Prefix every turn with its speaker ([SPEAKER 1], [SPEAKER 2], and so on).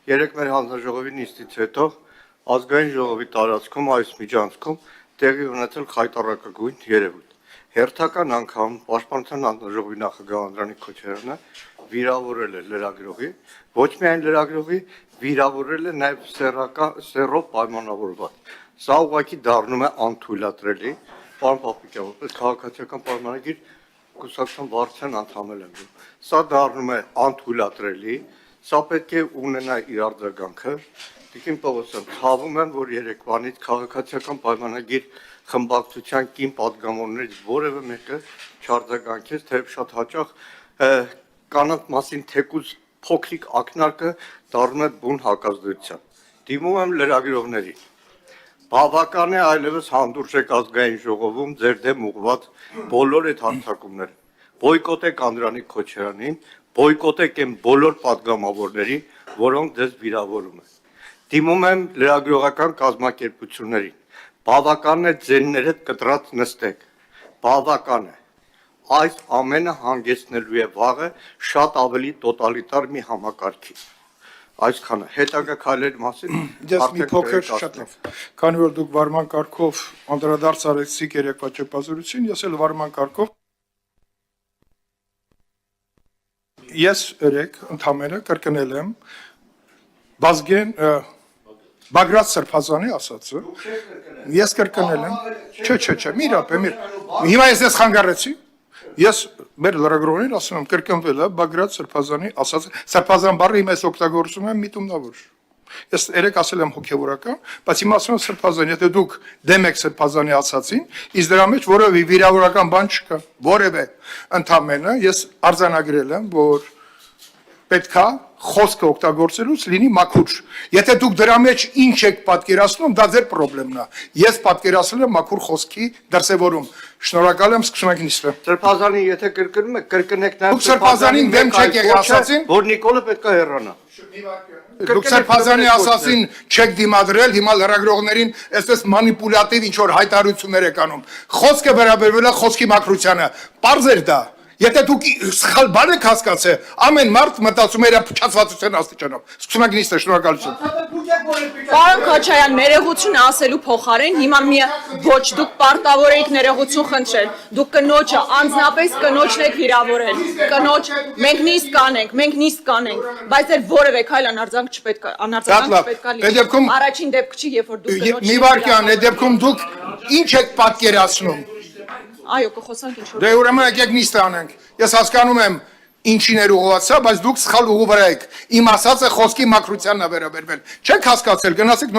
[SPEAKER 1] երեք մեր հանձնաժողովի նիստից հետո ազգային ժողովի տարածքում այս միջանցքում տեղի ունեցել խայտառակագույն երևույթ։ Հերթական անգամ Պաշտպանության հանձնաժողովի նախագահ Անդրանիկ Քոչարյանը վիրավորել է լրագրողի, ոչ միայն լրագրողի, վիրավորել է նաև սեռով պայմանավորված։ Սա ուղղակի դառնում է անթույլատրելի, պարոն Պապիկյան, որպես քաղաքացիական պայմանագիր կուսակցության վարչության անդամ եմ։ Սա դառնում է անթույլատրելի, սա պետք է ունենա իր արձագանքը։ Տիկին Պողոսյան, ցավում եմ, որ երեկվանից քաղաքացիական պայմանագիր խմբակցության կին պատգամավորներից որևէ մեկը չարձագանքեց, թեև շատ հաճախ կանանց մասին թեկուզ փոքրիկ ակնարկը դառնում է բուն հակազդեցության։ Դիմում եմ լրագրողներին։ Բավական է այլևս հանդուրժեք ազգային ժողովում ձեր դեմ ուղղված բոլոր այդ հարձակումները։ Բոյկոտեք Անդրանիկ Քոչարյանին, բոյկոտեք այն բոլոր պատգամավորներին, որոնք ձեզ վիրավորում են։ Դիմում եմ լրագրողական կազմակերպություններին։ Բավական է ձենները կտրած նստեք։ Բավական է։ Այս ամենը հանգեցնելու է վաղը շատ ավելի տոտալիտար մի համակարգի։ Այսքանը հետագա քայլերի մասին
[SPEAKER 2] Ես մի փոքր շատ լավ։ Քանի որ դուք վարման կարգով անդրադարձ արեցիք երեկվա ճեպազորություն, ես էլ վարման կարգով ես երեք ընդամենը կրկնել եմ Բազգեն Բագրատ Սրբազանի ասածը։ Ես կրկնել եմ։ Չէ, մի րոպե, հիմա ես խանգարեցի։ Ես մեր լրագրողներին ասում եմ կրկնվել է Բագրատ Սրբազանի ասածը։ Սրբազան բառը հիմա ես օգտագործում եմ միտումնավոր։ Ես երեք ասել եմ հոգևորական, բայց հիմա ասում եմ Սրբազան, եթե դուք դեմ եք Սրբազանի ասածին, իսկ դրա մեջ որևէ վիրավորական բան չկա, որևէ ընդամենը ես արձանագրել եմ, որ պետքա խոսքը օգտագործելուց լինի մաքուր։ Եթե դուք դրա մեջ ինչ եք պատկերացնում, դա ձեր խնդիրն է։ Ես պատկերացրել եմ մաքուր խոսքի դրսևորում։ Շնորհակալ եմ, սկսում ենք նիստը։
[SPEAKER 1] Սրբազանի եթե կրկնում եք, կրկնեք նաև
[SPEAKER 2] Դուք Սրբազանին դեմ չեք եղել ասածին,
[SPEAKER 1] որ Նիկոլը պետք է հեռանա։
[SPEAKER 2] Դուք Սրբազանի ասածին չեք դիմադրել, հիմա լրագրողներին այսպես մանիպուլատիվ ինչ որ հայտարարություններ եք անում։ Խոսքը վերաբերվել է խոսքի մաքրությանը։ Պարզ էր դա։ Եթե դուք սխալ բան եք հասկացել, ամեն մարդ մտածում է իր փչացվածության աստիճանով։ Սկսում ենք նիստը, շնորհակալություն։
[SPEAKER 3] Պարոն Քոչարյան, ներողություն ասելու փոխարեն հիմա ոչ դուք պարտավոր եք ներողություն խնդրել։ Դուք կնոջը անձնապես կնոջն եք վիրավորել։ Կնոջ մենք նիստ կանենք, բայց դեռ որևէ քայլ անարձանք չպետք է լինի։ Առաջին դեպքը չի, երբ որ դուք կնոջ
[SPEAKER 2] Մի վարքյան, այդ դեպքում դուք ինչ եք պատկերացնում։
[SPEAKER 3] Այո, կխոսանք ինչ-որ։
[SPEAKER 2] Դե ուրեմն եկեք նիստը անենք։ Ես հասկանում եմ ինչին էր ուղղված, բայց դուք սխալ ուղու վրա եք։ Իմ ասածը խոսքի մաքրությանն է վերաբերվել։ Չեք հասկացել, գնացեք